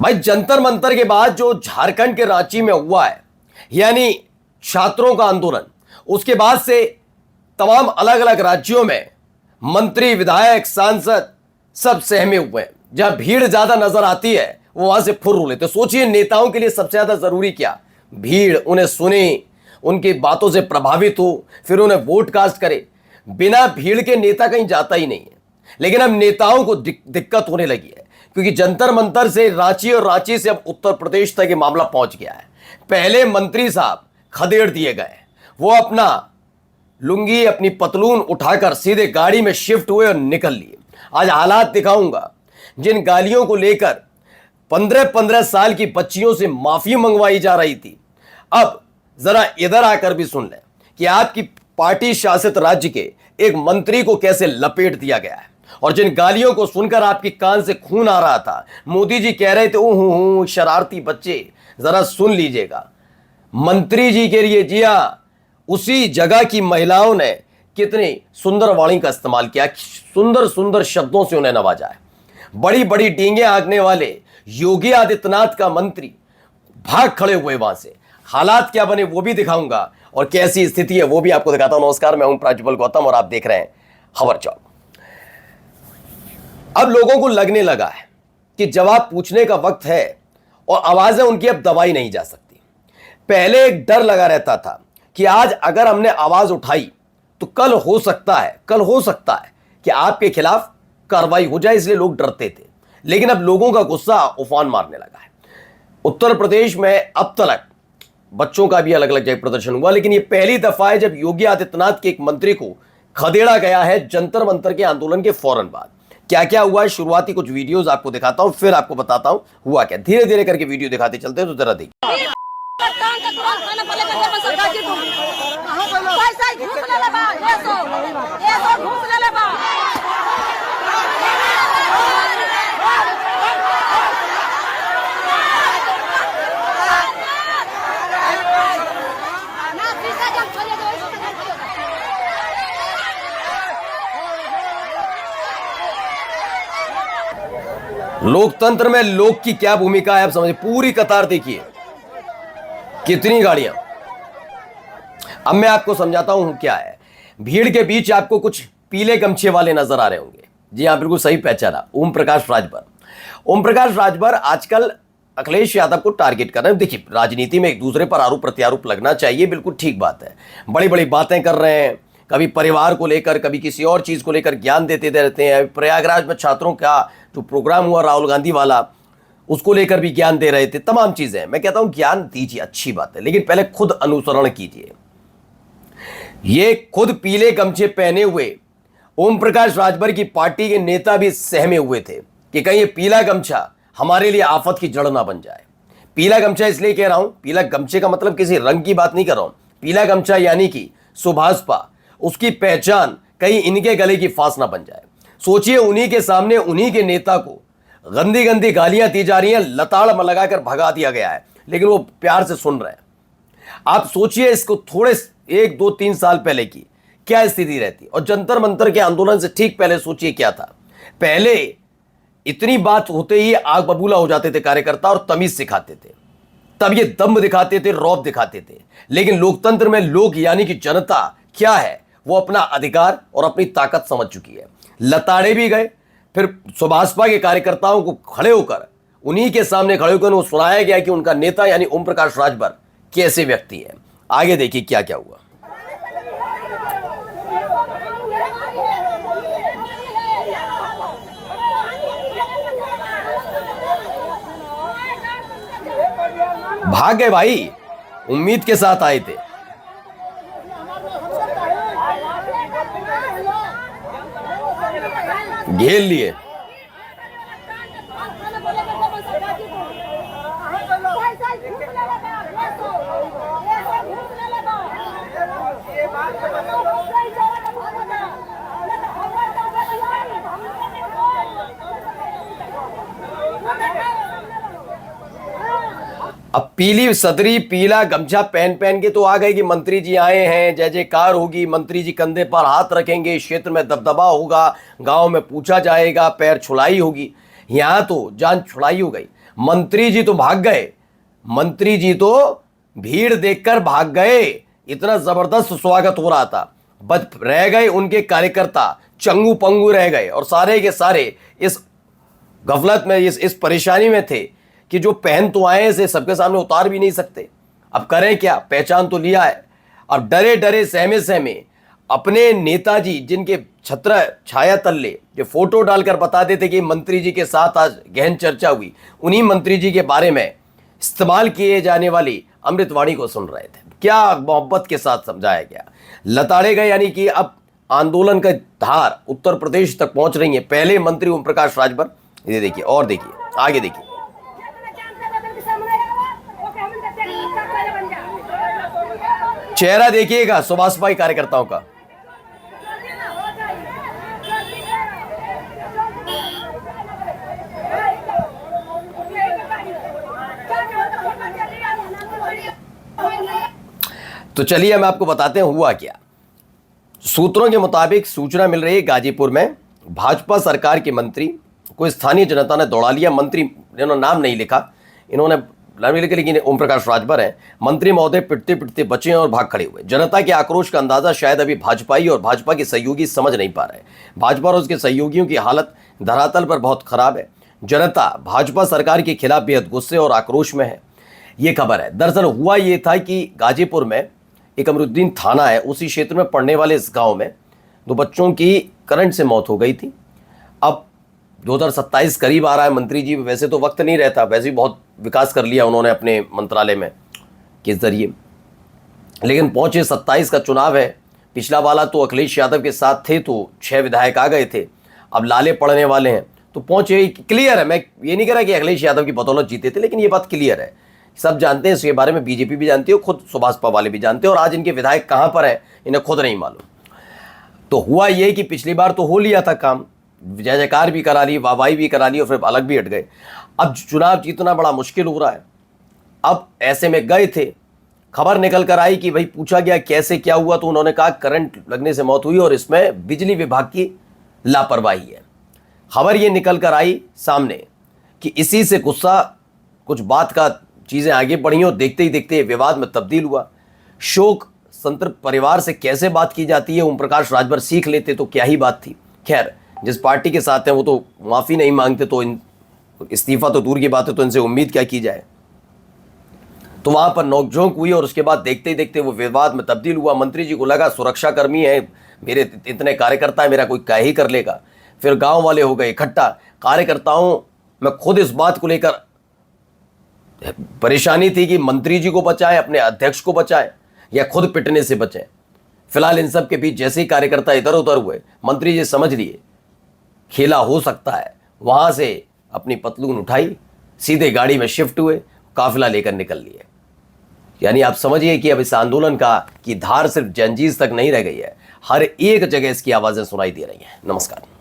भाई जंतर मंतर के बाद जो झारखंड के रांची में हुआ है, यानी छात्रों का आंदोलन, उसके बाद से तमाम अलग अलग राज्यों में मंत्री, विधायक, सांसद सब सहमे हुए हैं। जहां भीड़ ज्यादा नजर आती है वो वहां से फुर्र हो लेते। सोचिए नेताओं के लिए सबसे ज्यादा जरूरी क्या? भीड़। उन्हें सुने, उनकी बातों से प्रभावित हो, फिर उन्हें वोट कास्ट करे। बिना भीड़ के नेता कहीं जाता ही नहीं है। लेकिन अब नेताओं को दिक्कत होने लगी है, क्योंकि जंतर मंतर से रांची और रांची से अब उत्तर प्रदेश तक ये मामला पहुंच गया है। पहले मंत्री साहब खदेड़ दिए गए, वो अपना लुंगी, अपनी पतलून उठाकर सीधे गाड़ी में शिफ्ट हुए और निकल लिए। आज हालात दिखाऊंगा। जिन गालियों को लेकर 15-15 साल की बच्चियों से माफी मंगवाई जा रही थी, अब जरा इधर आकर भी सुन लें कि आपकी पार्टी शासित राज्य के एक मंत्री को कैसे लपेट दिया गया है। और जिन गालियों को सुनकर आपकी कान से खून आ रहा था, मोदी जी कह रहे थे ओह शरारती बच्चे, जरा सुन लीजिएगा। मंत्री जी के लिए जिया उसी जगह की महिलाओं ने कितनी सुंदर वाणी का इस्तेमाल किया, सुंदर सुंदर शब्दों से उन्हें नवाजा है। बड़ी बड़ी डींगे हाँकने वाले योगी आदित्यनाथ का मंत्री भाग खड़े हुए वहां से। हालात क्या बने वो भी दिखाऊंगा और कैसी स्थिति है वो भी आपको दिखाता हूं। नमस्कार, मैं हूं प्राज्वल गौतम और आप देख रहे हैं खबर चौक। अब लोगों को लगने लगा है कि जवाब पूछने का वक्त है और आवाजें उनकी अब दबाई नहीं जा सकती। पहले एक डर लगा रहता था कि आज अगर हमने आवाज उठाई तो कल हो सकता है कि आपके खिलाफ कार्रवाई हो जाए, इसलिए लोग डरते थे। लेकिन अब लोगों का गुस्सा उफान मारने लगा है। उत्तर प्रदेश में अब तक बच्चों का भी अलग अलग जगह प्रदर्शन हुआ, लेकिन यह पहली दफा है जब योगी आदित्यनाथ के एक मंत्री को खदेड़ा गया है जंतर मंतर के आंदोलन के फौरन बाद। क्या क्या हुआ है, शुरुआती कुछ वीडियोस आपको दिखाता हूं, फिर आपको बताता हूं हुआ क्या। धीरे धीरे करके वीडियो दिखाते चलते हैं, तो जरा देखिए। लोकतंत्र में लोक की क्या भूमिका है आप समझिए। पूरी कतार देखिए, कितनी गाड़ियां। अब मैं आपको समझाता हूं क्या है। भीड़ के बीच आपको कुछ पीले गमछे वाले नजर आ रहे होंगे। जी हाँ, बिल्कुल सही पहचाना, ओम प्रकाश राजभर। ओम प्रकाश राजभर आजकल अखिलेश यादव को टारगेट कर रहे हैं। देखिए, राजनीति में एक दूसरे पर आरोप प्रत्यारोप लगना चाहिए, बिल्कुल ठीक बात है। बड़ी बड़ी बातें कर रहे हैं, कभी परिवार को लेकर, कभी किसी और चीज को लेकर ज्ञान देते रहते हैं। प्रयागराज में छात्रों का जो प्रोग्राम हुआ राहुल गांधी वाला, उसको लेकर भी ज्ञान दे रहे थे। तमाम चीजें, मैं कहता हूं ज्ञान दीजिए, अच्छी बात है, लेकिन पहले खुद अनुसरण कीजिए। ये खुद पीले गमछे पहने हुए ओम प्रकाश राजभर की पार्टी के नेता भी सहमे हुए थे कि कहीं ये पीला गमछा हमारे लिए आफत की जड़ ना बन जाए। पीला गमछा इसलिए कह रहा हूं, पीला गमछे का मतलब किसी रंग की बात नहीं कर रहा हूं। पीला गमछा यानी कि सुभाषपा, उसकी पहचान कहीं इनके गले की फांस ना बन जाए। सोचिए, उन्हीं के सामने उन्हीं के नेता को गंदी गंदी गालियां दी जा रही हैं, लताड़ में लगाकर भगा दिया गया है, लेकिन वो प्यार से सुन रहे हैं। आप सोचिए इसको थोड़े 1-2-3 साल पहले की क्या स्थिति रहती, और जंतर मंतर के आंदोलन से ठीक पहले सोचिए क्या था। पहले इतनी बात होते ही आग बबूला हो जाते थे कार्यकर्ता और तमीज सिखाते थे, तब ये दम्भ दिखाते थे, रौब दिखाते थे। लेकिन लोकतंत्र में लोग यानी कि जनता क्या है, वो अपना अधिकार और अपनी ताकत समझ चुकी है। लताड़े भी गए, फिर सुभाषपा के कार्यकर्ताओं को खड़े होकर, उन्हीं के सामने खड़े होकर उनको सुनाया गया कि उनका नेता यानी ओम प्रकाश राजभर कैसे व्यक्ति है। आगे देखिए क्या क्या हुआ। भाग गए भाई, उम्मीद के साथ आए थे। घेर लिए। अब पीली सदरी, पीला गमछा पहन पहन के तो आ गए कि मंत्री जी आए हैं, जय जयकार होगी, मंत्री जी कंधे पर हाथ रखेंगे, क्षेत्र में दबदबा होगा, गांव में पूछा जाएगा, पैर छुलाई होगी। यहां तो जान छुड़ाई हो गई। मंत्री जी तो भाग गए, मंत्री जी तो भीड़ देखकर भाग गए, इतना जबरदस्त स्वागत हो रहा था। बस रह गए उनके कार्यकर्ता, चंगू पंगू रह गए, और सारे के सारे इस गफलत में, इस परेशानी में थे कि जो पहन तो आए इसे सबके सामने उतार भी नहीं सकते। अब करें क्या, पहचान तो लिया है। अब डरे डरे सहमे सहमे अपने नेताजी जिनके छत्र छाया तल्ले जो फोटो डालकर बता देते कि मंत्री जी के साथ आज गहन चर्चा हुई, उन्हीं मंत्री जी के बारे में इस्तेमाल किए जाने वाली अमृतवाणी को सुन रहे थे। क्या मोहब्बत के साथ समझाया गया, लताड़े गए। यानी कि अब आंदोलन का धार उत्तर प्रदेश तक पहुंच रही है। पहले मंत्री ओम प्रकाश राजभर, ये देखिए, और देखिए, आगे देखिए। चेहरा देखिएगा सुभाष भाई कार्यकर्ताओं का। तो चलिए हम आपको बताते हैं हुआ क्या। सूत्रों के मुताबिक सूचना मिल रही है गाजीपुर में भाजपा सरकार के मंत्री को स्थानीय जनता ने दौड़ा लिया। मंत्री, इन्होंने नाम नहीं लिखा, इन्होंने नाम नहीं लिखा, लेकिन ओम प्रकाश राजभर हैं। मंत्री महोदय पिटते पिटते बचे और भाग खड़े हुए। जनता के आक्रोश का अंदाजा शायद अभी भाजपाई और भाजपा के सहयोगी समझ नहीं पा रहे। भाजपा और उसके सहयोगियों की हालत धरातल पर बहुत खराब है। जनता भाजपा सरकार के खिलाफ बेहद गुस्से और आक्रोश में है, ये खबर है। दरअसल हुआ ये था कि गाजीपुर में एक अमरुद्दीन थाना है, उसी क्षेत्र में पड़ने वाले इस गांव में 2 बच्चों की करंट से मौत हो गई थी। अब 2027 करीब आ रहा है। मंत्री जी वैसे तो वक्त नहीं रहता, वैसे ही बहुत विकास कर लिया उन्होंने अपने मंत्रालय में के जरिए, लेकिन पहुंचे 27 का चुनाव है। पिछला वाला तो अखिलेश यादव के साथ थे तो 6 विधायक आ गए थे, अब लाले पड़ने वाले हैं तो पहुंचे। क्लियर है, मैं ये नहीं कह रहा कि अखिलेश यादव की बदौलत जीते थे, लेकिन ये बात क्लियर है, सब जानते हैं इसके बारे में। बीजेपी भी जानती है, खुद सुभाषपा वाले भी जानते हैं, और आज इनके विधायक कहां पर हैं इन्हें खुद नहीं मालूम। तो हुआ ये कि पिछली बार तो हो लिया था काम, जय जयकार भी करा ली, वाहवाही भी करा ली, और फिर अलग भी हट गए। अब चुनाव जीतना बड़ा मुश्किल हो रहा है। अब ऐसे में गए थे, खबर निकल कर आई कि भाई पूछा गया कैसे क्या हुआ, तो उन्होंने कहा करंट लगने से मौत हुई और इसमें बिजली विभाग की लापरवाही है। खबर ये निकल कर आई सामने कि इसी से गुस्सा, कुछ बात का चीज़ें आगे बढ़ी और देखते ही देखते विवाद में तब्दील हुआ। शोक संतृप्त परिवार से कैसे बात की जाती है, ओम प्रकाश राजभर सीख लेते तो क्या ही बात थी। खैर, जिस पार्टी के साथ हैं वो तो माफ़ी नहीं मांगते, तो इस्तीफा तो दूर की बात है, तो इनसे उम्मीद क्या की जाए। तो वहाँ पर नोकझोंक हुई और उसके बाद देखते ही देखते वो विवाद में तब्दील हुआ। मंत्री जी को लगा सुरक्षाकर्मी है, मेरे इतने कार्यकर्ता है, मेरा कोई क्या ही कर लेगा। फिर गाँव वाले हो गए इकट्ठा। कार्यकर्ताओं में खुद इस बात को लेकर परेशानी थी कि मंत्री जी को बचाएं, अपने अध्यक्ष को बचाएं, या खुद पिटने से बचें। फिलहाल इन सब के बीच जैसे ही कार्यकर्ता इधर उधर हुए, मंत्री जी समझ लिए खेला हो सकता है, वहां से अपनी पतलून उठाई, सीधे गाड़ी में शिफ्ट हुए, काफिला लेकर निकल लिए। यानी आप समझिए कि अब इस आंदोलन का की धार सिर्फ जंजीर तक नहीं रह गई है, हर एक जगह इसकी आवाजें सुनाई दे रही हैं। नमस्कार।